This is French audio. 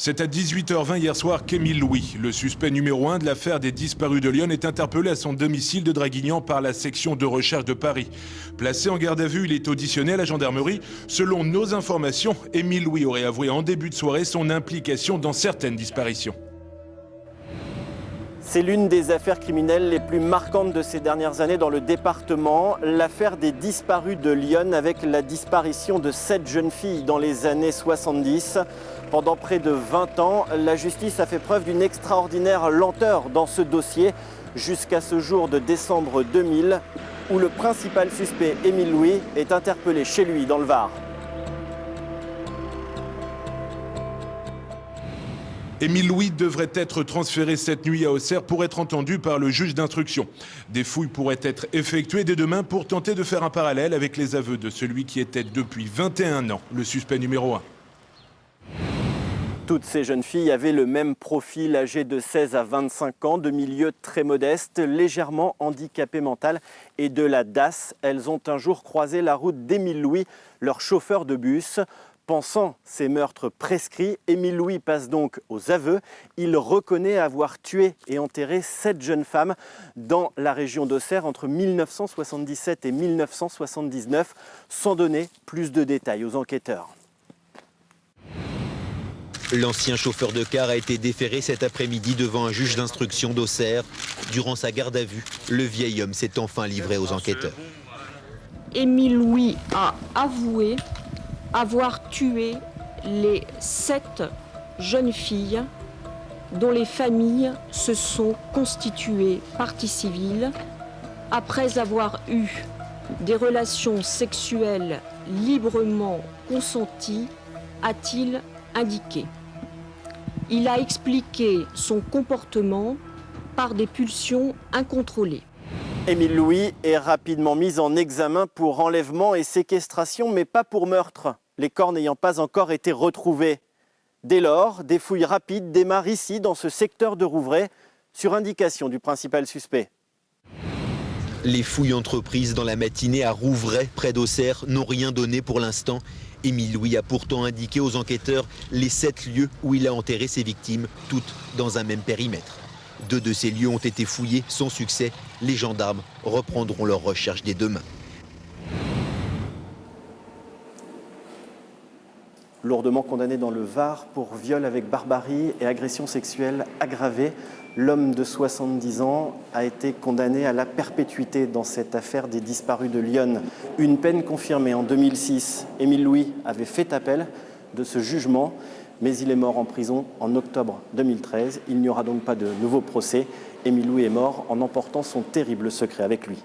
C'est à 18h20 hier soir qu'Émile Louis, le suspect numéro 1 de l'affaire des disparus de Lyon, est interpellé à son domicile de Draguignan par la section de recherche de Paris. Placé en garde à vue, il est auditionné à la gendarmerie. Selon nos informations, Émile Louis aurait avoué en début de soirée son implication dans certaines disparitions. C'est l'une des affaires criminelles les plus marquantes de ces dernières années dans le département. L'affaire des disparus de Lyon avec la disparition de 7 jeunes filles dans les années 70. Pendant près de 20 ans, la justice a fait preuve d'une extraordinaire lenteur dans ce dossier jusqu'à ce jour de décembre 2000 où le principal suspect, Émile Louis, est interpellé chez lui dans le Var. Émile Louis devrait être transféré cette nuit à Auxerre pour être entendu par le juge d'instruction. Des fouilles pourraient être effectuées dès demain pour tenter de faire un parallèle avec les aveux de celui qui était depuis 21 ans le suspect numéro 1. Toutes ces jeunes filles avaient le même profil, âgées de 16 à 25 ans, de milieu très modeste, légèrement handicapées mental et de la DAS. Elles ont un jour croisé la route d'Émile Louis, leur chauffeur de bus. Pensant ces meurtres prescrits, Émile Louis passe donc aux aveux. Il reconnaît avoir tué et enterré 7 jeunes femmes dans la région d'Auxerre entre 1977 et 1979, sans donner plus de détails aux enquêteurs. L'ancien chauffeur de car a été déféré cet après-midi devant un juge d'instruction d'Auxerre. Durant sa garde à vue, le vieil homme s'est enfin livré aux enquêteurs. Émile Louis a avoué avoir tué les 7 jeunes filles dont les familles se sont constituées partie civile après avoir eu des relations sexuelles librement consenties, a-t-il indiqué. Il a expliqué son comportement par des pulsions incontrôlées. Émile Louis est rapidement mis en examen pour enlèvement et séquestration, mais pas pour meurtre, les corps n'ayant pas encore été retrouvés. Dès lors, des fouilles rapides démarrent ici, dans ce secteur de Rouvray, sur indication du principal suspect. Les fouilles entreprises dans la matinée à Rouvray, près d'Auxerre, n'ont rien donné pour l'instant. Émile Louis a pourtant indiqué aux enquêteurs les 7 lieux où il a enterré ses victimes, toutes dans un même périmètre. 2 de ces lieux ont été fouillés sans succès. Les gendarmes reprendront leurs recherches dès demain. Lourdement condamné dans le Var pour viol avec barbarie et agression sexuelle aggravée, l'homme de 70 ans a été condamné à la perpétuité dans cette affaire des disparus de Lyon. Une peine confirmée en 2006. Émile Louis avait fait appel de ce jugement, mais il est mort en prison en octobre 2013. Il n'y aura donc pas de nouveau procès. Émile Louis est mort en emportant son terrible secret avec lui.